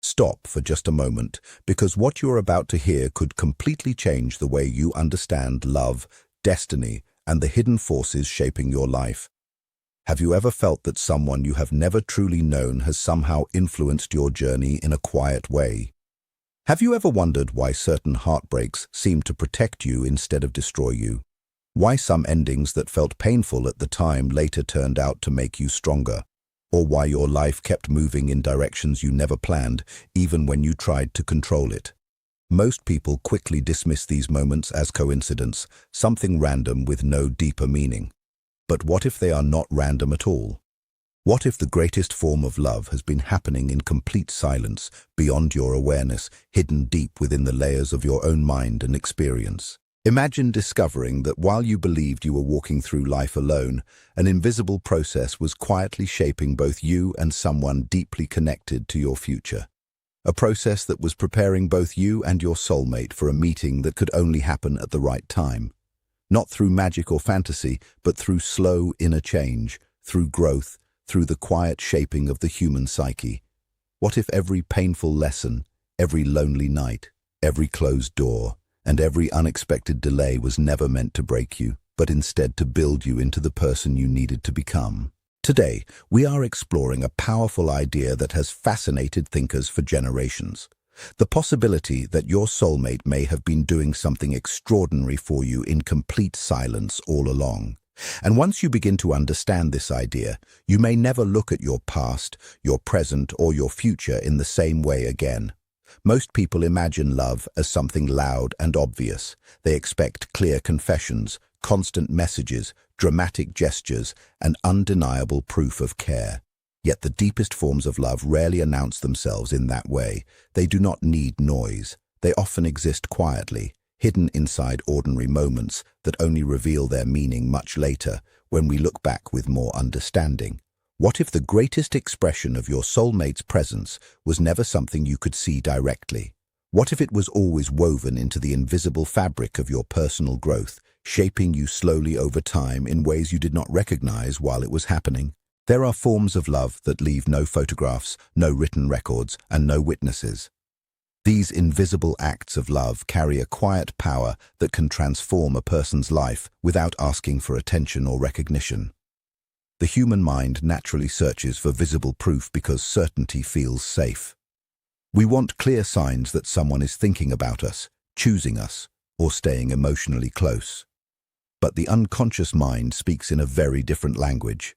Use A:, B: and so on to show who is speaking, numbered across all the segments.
A: Stop for just a moment, because what you're about to hear could completely change the way you understand love, destiny, and the hidden forces shaping your life. Have you ever felt that someone you have never truly known has somehow influenced your journey in a quiet way? Have you ever wondered why certain heartbreaks seem to protect you instead of destroy you? Why some endings that felt painful at the time later turned out to make you stronger? Or why your life kept moving in directions you never planned, even when you tried to control it? Most people quickly dismiss these moments as coincidence, something random with no deeper meaning. But what if they are not random at all? What if the greatest form of love has been happening in complete silence, beyond your awareness, hidden deep within the layers of your own mind and experience? Imagine discovering that while you believed you were walking through life alone, an invisible process was quietly shaping both you and someone deeply connected to your future. A process that was preparing both you and your soulmate for a meeting that could only happen at the right time. Not through magic or fantasy, but through slow inner change, through growth, through the quiet shaping of the human psyche. What if every painful lesson, every lonely night, every closed door, and every unexpected delay was never meant to break you, but instead to build you into the person you needed to become? Today, we are exploring a powerful idea that has fascinated thinkers for generations. The possibility that your soulmate may have been doing something extraordinary for you in complete silence all along. And once you begin to understand this idea, you may never look at your past, your present, or your future in the same way again. Most people imagine love as something loud and obvious. They expect clear confessions, constant messages, dramatic gestures, and undeniable proof of care. Yet the deepest forms of love rarely announce themselves in that way. They do not need noise. They often exist quietly, hidden inside ordinary moments that only reveal their meaning much later, when we look back with more understanding. What if the greatest expression of your soulmate's presence was never something you could see directly? What if it was always woven into the invisible fabric of your personal growth, shaping you slowly over time in ways you did not recognize while it was happening? There are forms of love that leave no photographs, no written records, and no witnesses. These invisible acts of love carry a quiet power that can transform a person's life without asking for attention or recognition. The human mind naturally searches for visible proof because certainty feels safe. We want clear signs that someone is thinking about us, choosing us, or staying emotionally close. But the unconscious mind speaks in a very different language.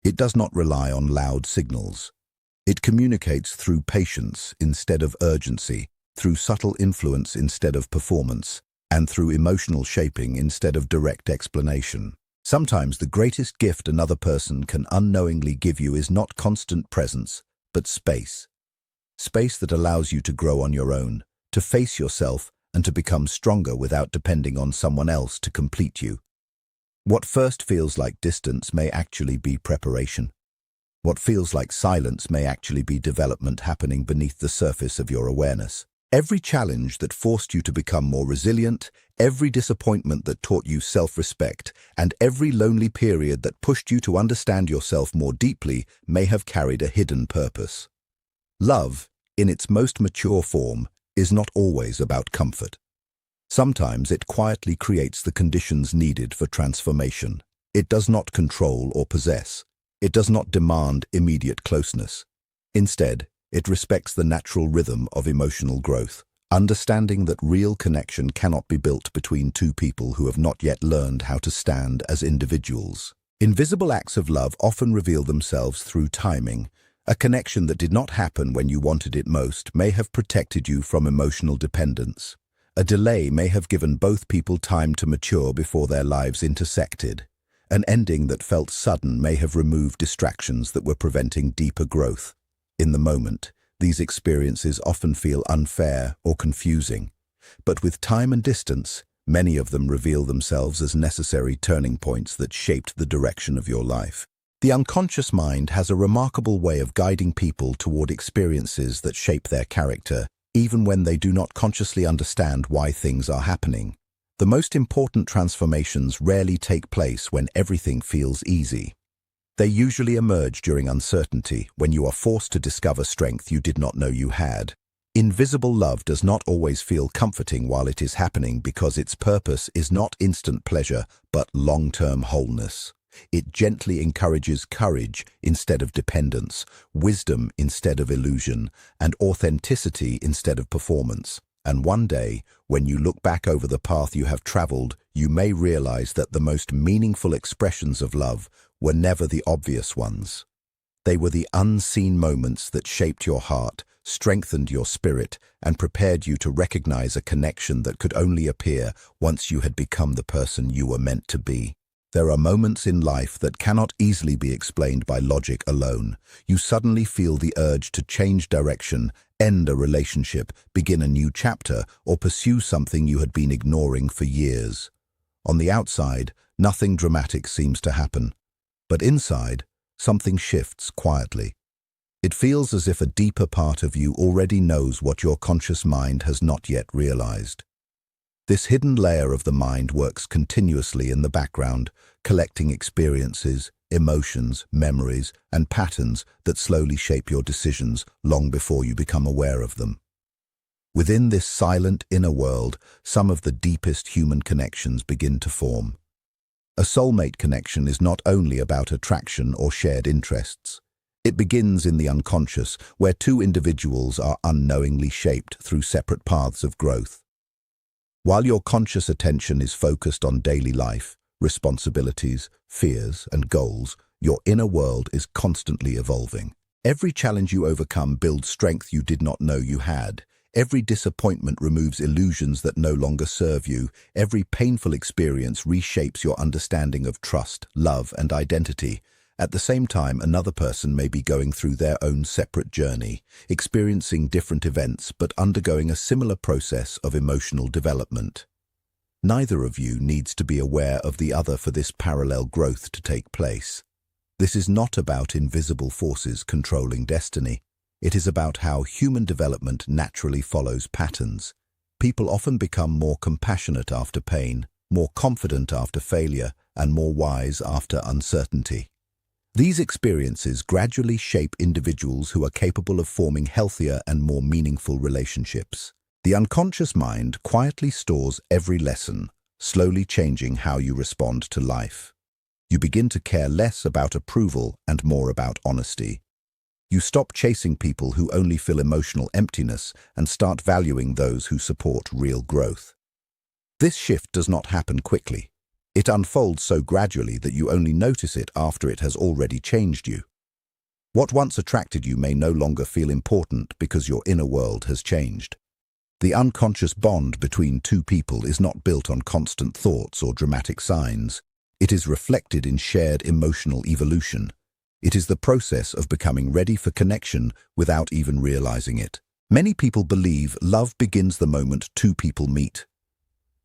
A: It does not rely on loud signals. It communicates through patience instead of urgency, through subtle influence instead of performance, and through emotional shaping instead of direct explanation. Sometimes the greatest gift another person can unknowingly give you is not constant presence, but space. Space that allows you to grow on your own, to face yourself, and to become stronger without depending on someone else to complete you. What first feels like distance may actually be preparation. What feels like silence may actually be development happening beneath the surface of your awareness. Every challenge that forced you to become more resilient, every disappointment that taught you self-respect, and every lonely period that pushed you to understand yourself more deeply may have carried a hidden purpose. Love, in its most mature form, is not always about comfort. Sometimes it quietly creates the conditions needed for transformation. It does not control or possess. It does not demand immediate closeness. Instead, it respects the natural rhythm of emotional growth, understanding that real connection cannot be built between two people who have not yet learned how to stand as individuals. Invisible acts of love often reveal themselves through timing. A connection that did not happen when you wanted it most may have protected you from emotional dependence. A delay may have given both people time to mature before their lives intersected. An ending that felt sudden may have removed distractions that were preventing deeper growth. In the moment, these experiences often feel unfair or confusing, but with time and distance, many of them reveal themselves as necessary turning points that shaped the direction of your life. The unconscious mind has a remarkable way of guiding people toward experiences that shape their character, even when they do not consciously understand why things are happening. The most important transformations rarely take place when everything feels easy. They usually emerge during uncertainty, when you are forced to discover strength you did not know you had. Invisible love does not always feel comforting while it is happening because its purpose is not instant pleasure, but long-term wholeness. It gently encourages courage instead of dependence, wisdom instead of illusion, and authenticity instead of performance. And one day, when you look back over the path you have traveled, you may realize that the most meaningful expressions of love were never the obvious ones. They were the unseen moments that shaped your heart, strengthened your spirit, and prepared you to recognize a connection that could only appear once you had become the person you were meant to be. There are moments in life that cannot easily be explained by logic alone. You suddenly feel the urge to change direction, end a relationship, begin a new chapter, or pursue something you had been ignoring for years. On the outside, nothing dramatic seems to happen. But inside, something shifts quietly. It feels as if a deeper part of you already knows what your conscious mind has not yet realized. This hidden layer of the mind works continuously in the background, collecting experiences, emotions, memories, and patterns that slowly shape your decisions long before you become aware of them. Within this silent inner world, some of the deepest human connections begin to form. A soulmate connection is not only about attraction or shared interests. It begins in the unconscious, where two individuals are unknowingly shaped through separate paths of growth. While your conscious attention is focused on daily life, responsibilities, fears, and goals, your inner world is constantly evolving. Every challenge you overcome builds strength you did not know you had. Every disappointment removes illusions that no longer serve you. Every painful experience reshapes your understanding of trust, love, and identity. At the same time, another person may be going through their own separate journey, experiencing different events but undergoing a similar process of emotional development. Neither of you needs to be aware of the other for this parallel growth to take place. This is not about invisible forces controlling destiny. It is about how human development naturally follows patterns. People often become more compassionate after pain, more confident after failure, and more wise after uncertainty. These experiences gradually shape individuals who are capable of forming healthier and more meaningful relationships. The unconscious mind quietly stores every lesson, slowly changing how you respond to life. You begin to care less about approval and more about honesty. You stop chasing people who only fill emotional emptiness and start valuing those who support real growth. This shift does not happen quickly. It unfolds so gradually that you only notice it after it has already changed you. What once attracted you may no longer feel important because your inner world has changed. The unconscious bond between two people is not built on constant thoughts or dramatic signs. It is reflected in shared emotional evolution. It is the process of becoming ready for connection without even realizing it. Many people believe love begins the moment two people meet.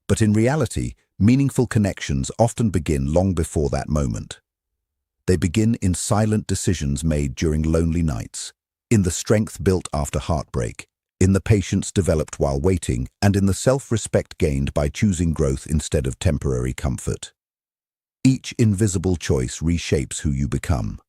A: But in reality, meaningful connections often begin long before that moment. They begin in silent decisions made during lonely nights, in the strength built after heartbreak, in the patience developed while waiting, and in the self-respect gained by choosing growth instead of temporary comfort. Each invisible choice reshapes who you become.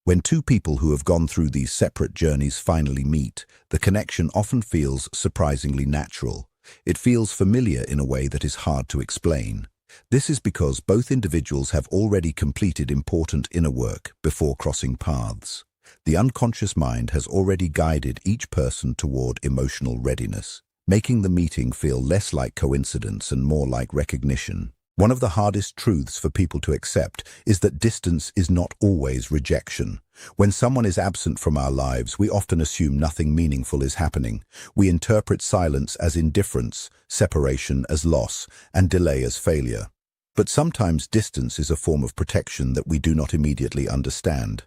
A: When two people who have gone through these separate journeys finally meet, the connection often feels surprisingly natural. It feels familiar in a way that is hard to explain. This is because both individuals have already completed important inner work before crossing paths. The unconscious mind has already guided each person toward emotional readiness, making the meeting feel less like coincidence and more like recognition. One of the hardest truths for people to accept is that distance is not always rejection. When someone is absent from our lives, we often assume nothing meaningful is happening. We interpret silence as indifference, separation as loss, and delay as failure. But sometimes distance is a form of protection that we do not immediately understand.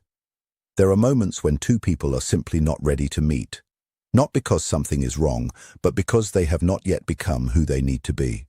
A: There are moments when two people are simply not ready to meet, not because something is wrong, but because they have not yet become who they need to be.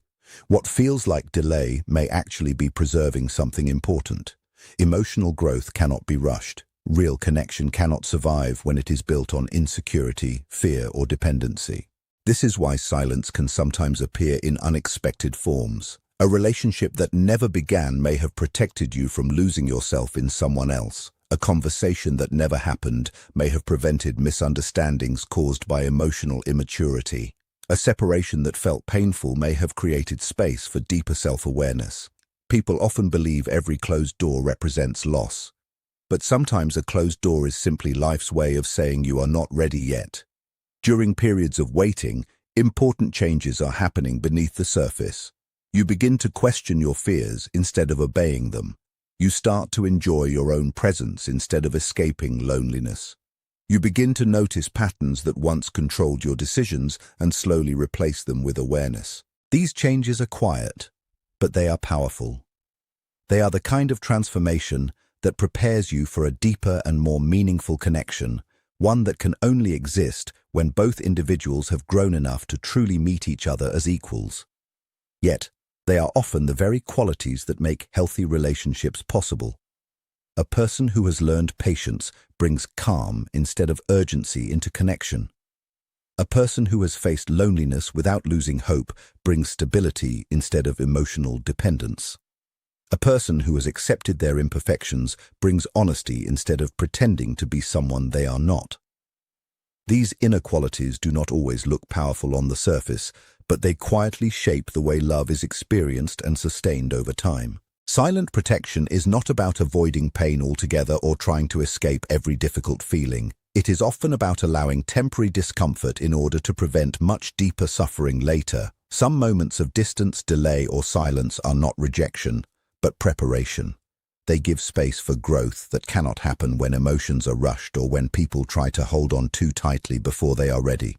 A: What feels like delay may actually be preserving something important. Emotional growth cannot be rushed. Real connection cannot survive when it is built on insecurity, fear, or dependency. This is why silence can sometimes appear in unexpected forms, A relationship that never began may have protected you from losing yourself in someone else. A conversation that never happened may have prevented misunderstandings caused by emotional immaturity. A separation that felt painful may have created space for deeper self-awareness. People often believe every closed door represents loss. But sometimes a closed door is simply life's way of saying you are not ready yet. During periods of waiting, important changes are happening beneath the surface. You begin to question your fears instead of obeying them. You start to enjoy your own presence instead of escaping loneliness. You begin to notice patterns that once controlled your decisions and slowly replace them with awareness. These changes are quiet, but they are powerful. They are the kind of transformation that prepares you for a deeper and more meaningful connection, one that can only exist when both individuals have grown enough to truly meet each other as equals. Yet, they are often the very qualities that make healthy relationships possible. A person who has learned patience brings calm instead of urgency into connection. A person who has faced loneliness without losing hope brings stability instead of emotional dependence. A person who has accepted their imperfections brings honesty instead of pretending to be someone they are not. These inner qualities do not always look powerful on the surface, but they quietly shape the way love is experienced and sustained over time. Silent protection is not about avoiding pain altogether or trying to escape every difficult feeling. It is often about allowing temporary discomfort in order to prevent much deeper suffering later. Some moments of distance, delay, or silence are not rejection, but preparation. They give space for growth that cannot happen when emotions are rushed or when people try to hold on too tightly before they are ready.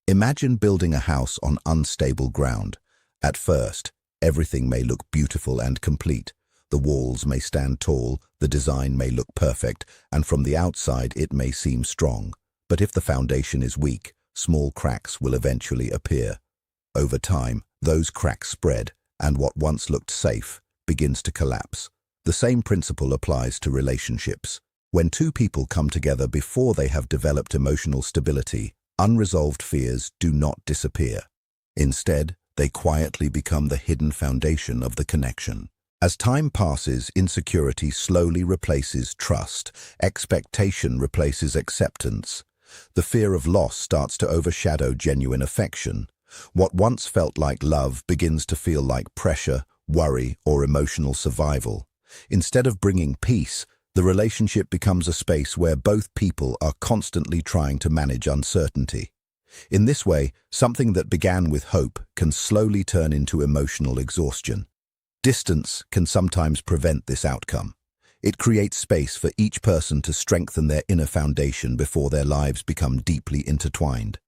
A: Imagine building a house on unstable ground. At first, everything may look beautiful and complete. The walls may stand tall, the design may look perfect, and from the outside it may seem strong. But if the foundation is weak, small cracks will eventually appear. Over time, those cracks spread, and what once looked safe begins to collapse. The same principle applies to relationships. When two people come together before they have developed emotional stability, unresolved fears do not disappear. Instead, they quietly become the hidden foundation of the connection. As time passes, insecurity slowly replaces trust, expectation replaces acceptance. The fear of loss starts to overshadow genuine affection. What once felt like love begins to feel like pressure, worry, or emotional survival. Instead of bringing peace, the relationship becomes a space where both people are constantly trying to manage uncertainty. In this way, something that began with hope can slowly turn into emotional exhaustion. Distance can sometimes prevent this outcome. It creates space for each person to strengthen their inner foundation before their lives become deeply intertwined.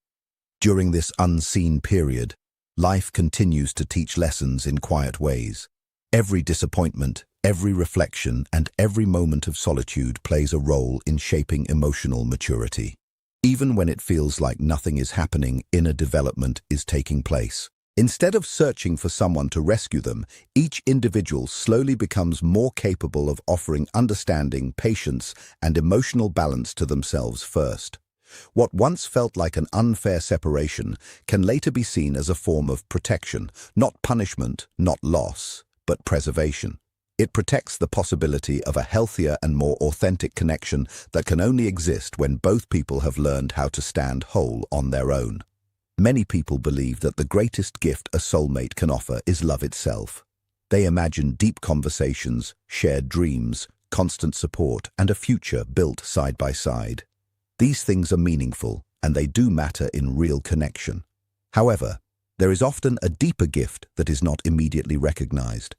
A: During this unseen period, life continues to teach lessons in quiet ways. Every disappointment, every reflection, and every moment of solitude plays a role in shaping emotional maturity. Even when it feels like nothing is happening, inner development is taking place. Instead of searching for someone to rescue them, each individual slowly becomes more capable of offering understanding, patience, and emotional balance to themselves first. What once felt like an unfair separation can later be seen as a form of protection, not punishment, not loss, but preservation. It protects the possibility of a healthier and more authentic connection that can only exist when both people have learned how to stand whole on their own. Many people believe that the greatest gift a soulmate can offer is love itself. They imagine deep conversations, shared dreams, constant support, and a future built side by side. These things are meaningful, and they do matter in real connection. However, there is often a deeper gift that is not immediately recognized.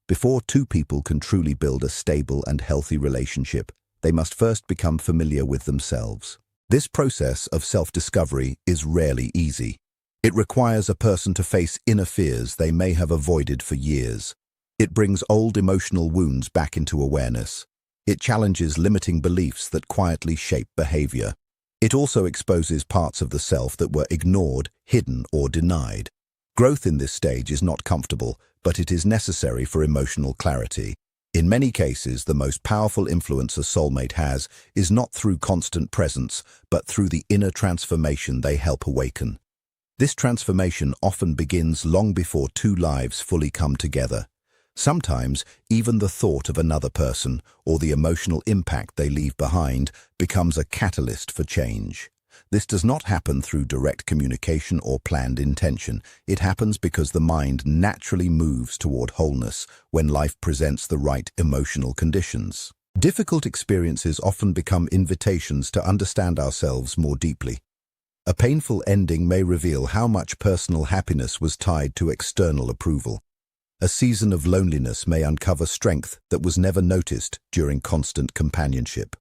A: Before two people can truly build a stable and healthy relationship, they must first become familiar with themselves. This process of self-discovery is rarely easy. It requires a person to face inner fears they may have avoided for years. It brings old emotional wounds back into awareness. It challenges limiting beliefs that quietly shape behavior. It also exposes parts of the self that were ignored, hidden, or denied. Growth in this stage is not comfortable, but it is necessary for emotional clarity. In many cases, the most powerful influence a soulmate has is not through constant presence, but through the inner transformation they help awaken. This transformation often begins long before two lives fully come together. Sometimes, even the thought of another person or the emotional impact they leave behind becomes a catalyst for change. This does not happen through direct communication or planned intention. It happens because the mind naturally moves toward wholeness when life presents the right emotional conditions. Difficult experiences often become invitations to understand ourselves more deeply. A painful ending may reveal how much personal happiness was tied to external approval. A season of loneliness may uncover strength that was never noticed during constant companionship.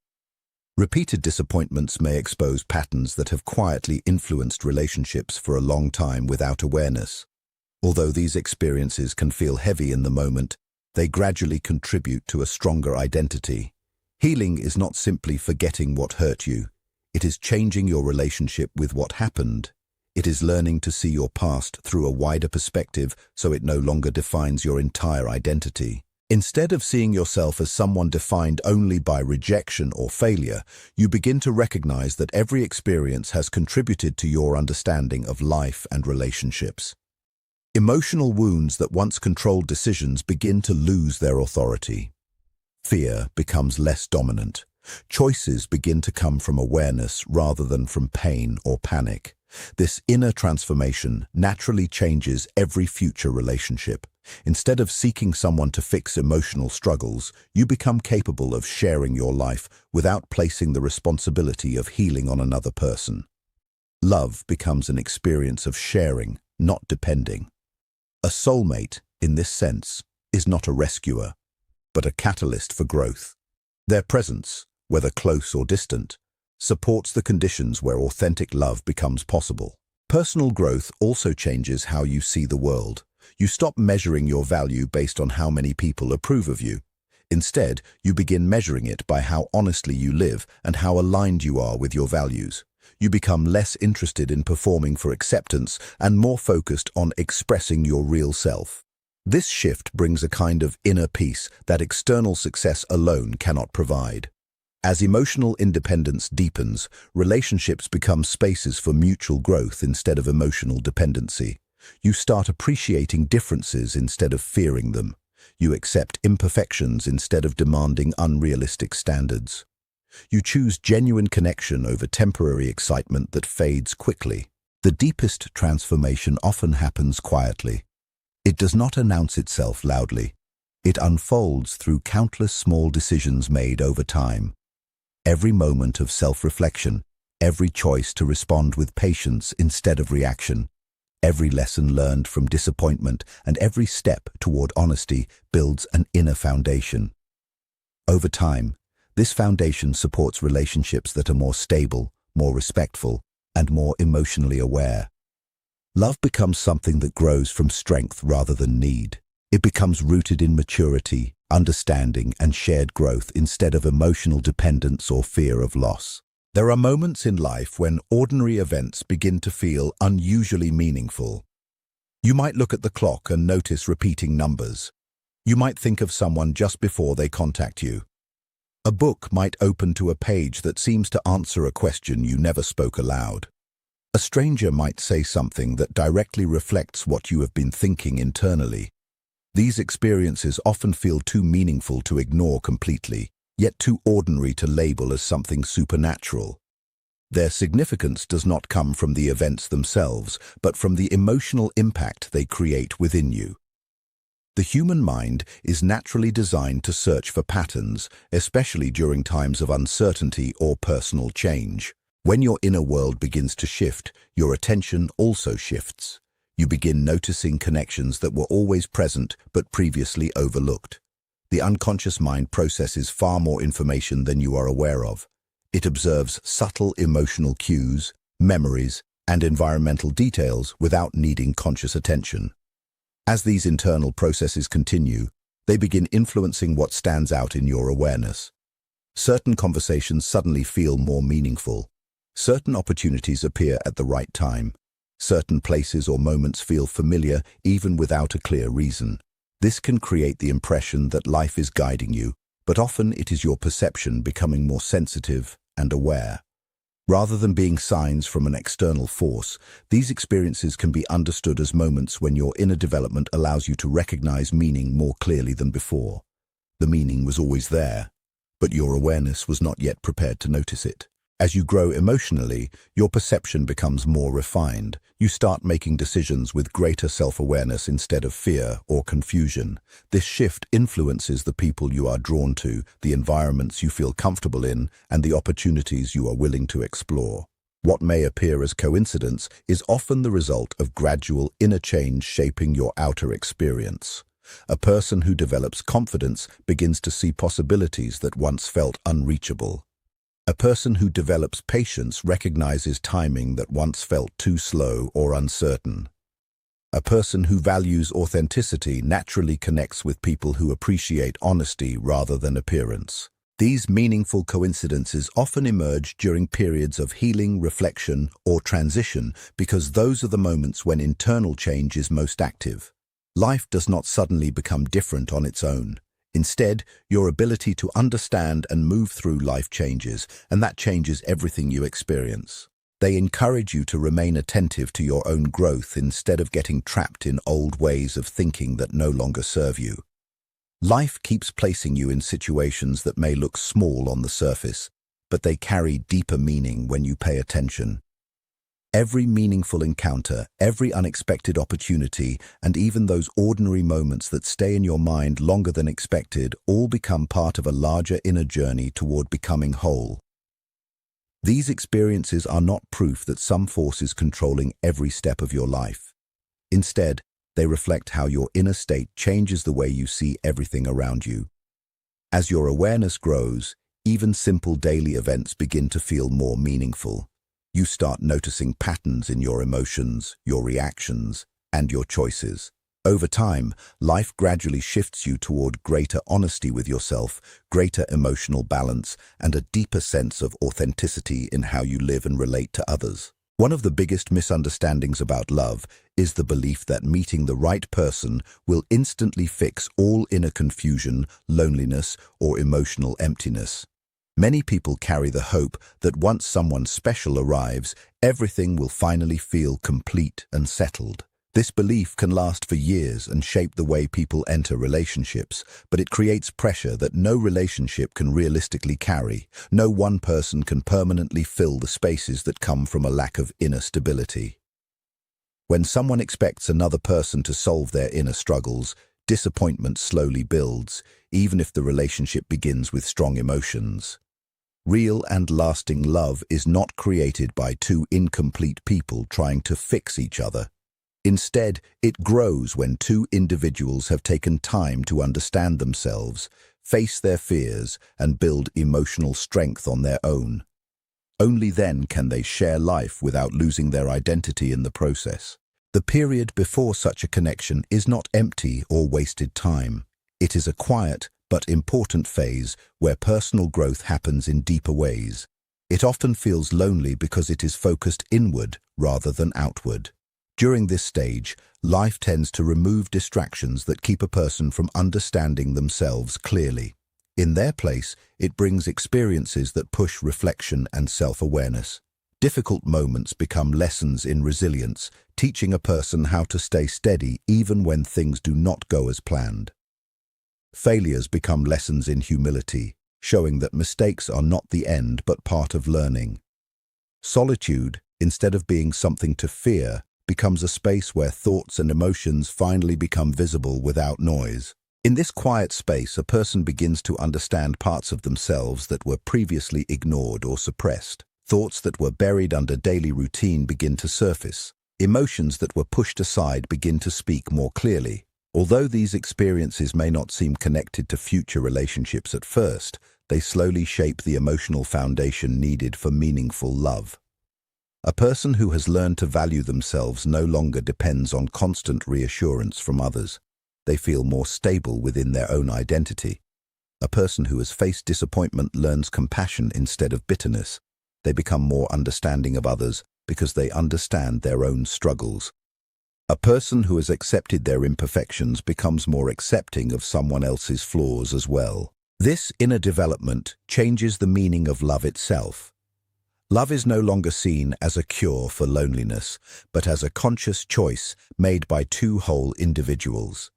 A: Repeated disappointments may expose patterns that have quietly influenced relationships for a long time without awareness. Although these experiences can feel heavy in the moment, they gradually contribute to a stronger identity. Healing is not simply forgetting what hurt you. It is changing your relationship with what happened. It is learning to see your past through a wider perspective so it no longer defines your entire identity. Instead of seeing yourself as someone defined only by rejection or failure, you begin to recognize that every experience has contributed to your understanding of life and relationships. Emotional wounds that once controlled decisions begin to lose their authority. Fear becomes less dominant. Choices begin to come from awareness rather than from pain or panic. This inner transformation naturally changes every future relationship. Instead of seeking someone to fix emotional struggles, you become capable of sharing your life without placing the responsibility of healing on another person. Love becomes an experience of sharing, not depending. A soulmate, in this sense, is not a rescuer, but a catalyst for growth. Their presence, whether close or distant, supports the conditions where authentic love becomes possible. Personal growth also changes how you see the world. You stop measuring your value based on how many people approve of you. Instead, you begin measuring it by how honestly you live and how aligned you are with your values. You become less interested in performing for acceptance and more focused on expressing your real self. This shift brings a kind of inner peace that external success alone cannot provide. As emotional independence deepens, relationships become spaces for mutual growth instead of emotional dependency. You start appreciating differences instead of fearing them. You accept imperfections instead of demanding unrealistic standards. You choose genuine connection over temporary excitement that fades quickly. The deepest transformation often happens quietly. It does not announce itself loudly. It unfolds through countless small decisions made over time. Every moment of self-reflection, every choice to respond with patience instead of reaction, every lesson learned from disappointment, and every step toward honesty builds an inner foundation. Over time, this foundation supports relationships that are more stable, more respectful, and more emotionally aware. Love becomes something that grows from strength rather than need. It becomes rooted in maturity, understanding, and shared growth instead of emotional dependence or fear of loss. There are moments in life when ordinary events begin to feel unusually meaningful. You might look at the clock and notice repeating numbers. You might think of someone just before they contact you. A book might open to a page that seems to answer a question you never spoke aloud. A stranger might say something that directly reflects what you have been thinking internally. These experiences often feel too meaningful to ignore completely, yet too ordinary to label as something supernatural. Their significance does not come from the events themselves, but from the emotional impact they create within you. The human mind is naturally designed to search for patterns, especially during times of uncertainty or personal change. When your inner world begins to shift, your attention also shifts. You begin noticing connections that were always present but previously overlooked. The unconscious mind processes far more information than you are aware of. It observes subtle emotional cues, memories, and environmental details without needing conscious attention. As these internal processes continue, they begin influencing what stands out in your awareness. Certain conversations suddenly feel more meaningful. Certain opportunities appear at the right time. Certain places or moments feel familiar even without a clear reason. This can create the impression that life is guiding you, but often it is your perception becoming more sensitive and aware. Rather than being signs from an external force, these experiences can be understood as moments when your inner development allows you to recognize meaning more clearly than before. The meaning was always there, but your awareness was not yet prepared to notice it. As you grow emotionally, your perception becomes more refined. You start making decisions with greater self-awareness instead of fear or confusion. This shift influences the people you are drawn to, the environments you feel comfortable in, and the opportunities you are willing to explore. What may appear as coincidence is often the result of gradual inner change shaping your outer experience. A person who develops confidence begins to see possibilities that once felt unreachable. A person who develops patience recognizes timing that once felt too slow or uncertain. A person who values authenticity naturally connects with people who appreciate honesty rather than appearance. These meaningful coincidences often emerge during periods of healing, reflection, or transition because those are the moments when internal change is most active. Life does not suddenly become different on its own. Instead, your ability to understand and move through life changes, and that changes everything you experience. They encourage you to remain attentive to your own growth instead of getting trapped in old ways of thinking that no longer serve you. Life keeps placing you in situations that may look small on the surface, but they carry deeper meaning when you pay attention. Every meaningful encounter, every unexpected opportunity, and even those ordinary moments that stay in your mind longer than expected all become part of a larger inner journey toward becoming whole. These experiences are not proof that some force is controlling every step of your life. Instead, they reflect how your inner state changes the way you see everything around you. As your awareness grows, even simple daily events begin to feel more meaningful. You start noticing patterns in your emotions, your reactions, and your choices. Over time, life gradually shifts you toward greater honesty with yourself, greater emotional balance, and a deeper sense of authenticity in how you live and relate to others. One of the biggest misunderstandings about love is the belief that meeting the right person will instantly fix all inner confusion, loneliness, or emotional emptiness. Many people carry the hope that once someone special arrives, everything will finally feel complete and settled. This belief can last for years and shape the way people enter relationships, but it creates pressure that no relationship can realistically carry. No one person can permanently fill the spaces that come from a lack of inner stability. When someone expects another person to solve their inner struggles, disappointment slowly builds, even if the relationship begins with strong emotions. Real and lasting love is not created by two incomplete people trying to fix each other. Instead, it grows when two individuals have taken time to understand themselves, face their fears, and build emotional strength on their own. Only then can they share life without losing their identity in the process. The period before such a connection is not empty or wasted time. It is a quiet but important phase where personal growth happens in deeper ways. It often feels lonely because it is focused inward rather than outward. During this stage, life tends to remove distractions that keep a person from understanding themselves clearly. In their place, it brings experiences that push reflection and self-awareness. Difficult moments become lessons in resilience, teaching a person how to stay steady even when things do not go as planned. Failures become lessons in humility, showing that mistakes are not the end but part of learning. Solitude, instead of being something to fear, becomes a space where thoughts and emotions finally become visible without noise. In this quiet space, a person begins to understand parts of themselves that were previously ignored or suppressed. Thoughts that were buried under daily routine begin to surface. Emotions that were pushed aside begin to speak more clearly. Although these experiences may not seem connected to future relationships at first, they slowly shape the emotional foundation needed for meaningful love. A person who has learned to value themselves no longer depends on constant reassurance from others. They feel more stable within their own identity. A person who has faced disappointment learns compassion instead of bitterness. They become more understanding of others because they understand their own struggles. A person who has accepted their imperfections becomes more accepting of someone else's flaws as well. This inner development changes the meaning of love itself. Love is no longer seen as a cure for loneliness, but as a conscious choice made by two whole individuals.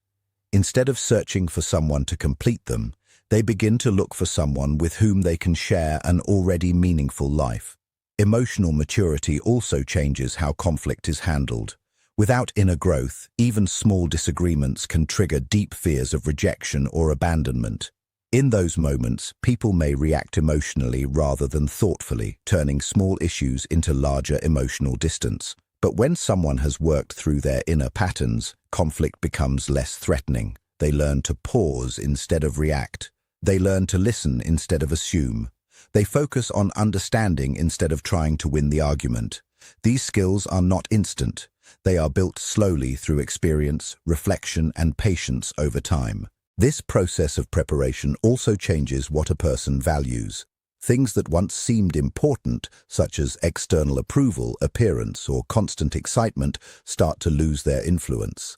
A: Instead of searching for someone to complete them, they begin to look for someone with whom they can share an already meaningful life. Emotional maturity also changes how conflict is handled. Without inner growth, even small disagreements can trigger deep fears of rejection or abandonment. In those moments, people may react emotionally rather than thoughtfully, turning small issues into larger emotional distance. But when someone has worked through their inner patterns, conflict becomes less threatening. They learn to pause instead of react. They learn to listen instead of assume. They focus on understanding instead of trying to win the argument. These skills are not instant. They are built slowly through experience, reflection, and patience over time. This process of preparation also changes what a person values. Things that once seemed important, such as external approval, appearance, or constant excitement, start to lose their influence.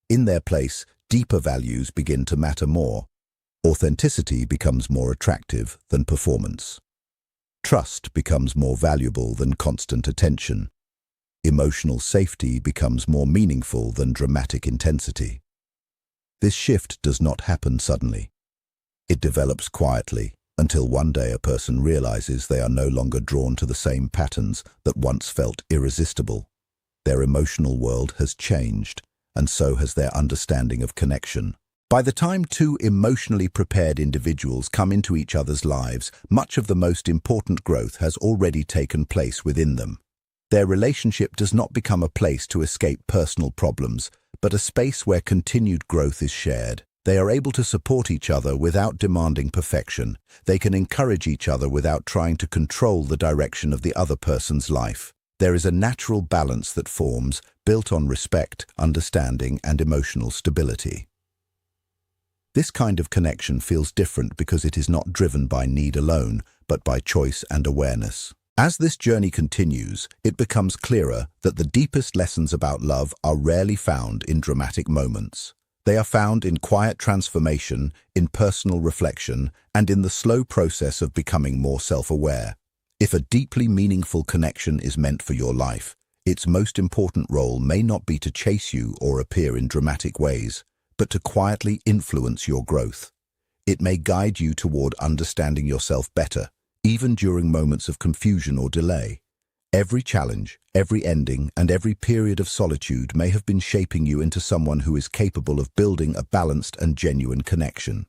A: In their place, deeper values begin to matter more. Authenticity becomes more attractive than performance. Trust becomes more valuable than constant attention. Emotional safety becomes more meaningful than dramatic intensity. This shift does not happen suddenly. It develops quietly until one day a person realizes they are no longer drawn to the same patterns that once felt irresistible. Their emotional world has changed, and so has their understanding of connection. By the time two emotionally prepared individuals come into each other's lives, much of the most important growth has already taken place within them. Their relationship does not become a place to escape personal problems, but a space where continued growth is shared. They are able to support each other without demanding perfection. They can encourage each other without trying to control the direction of the other person's life. There is a natural balance that forms, built on respect, understanding, and emotional stability. This kind of connection feels different because it is not driven by need alone, but by choice and awareness. As this journey continues, it becomes clearer that the deepest lessons about love are rarely found in dramatic moments. They are found in quiet transformation, in personal reflection, and in the slow process of becoming more self-aware. If a deeply meaningful connection is meant for your life, its most important role may not be to chase you or appear in dramatic ways, but to quietly influence your growth. It may guide you toward understanding yourself better, even during moments of confusion or delay. Every challenge, every ending, and every period of solitude may have been shaping you into someone who is capable of building a balanced and genuine connection.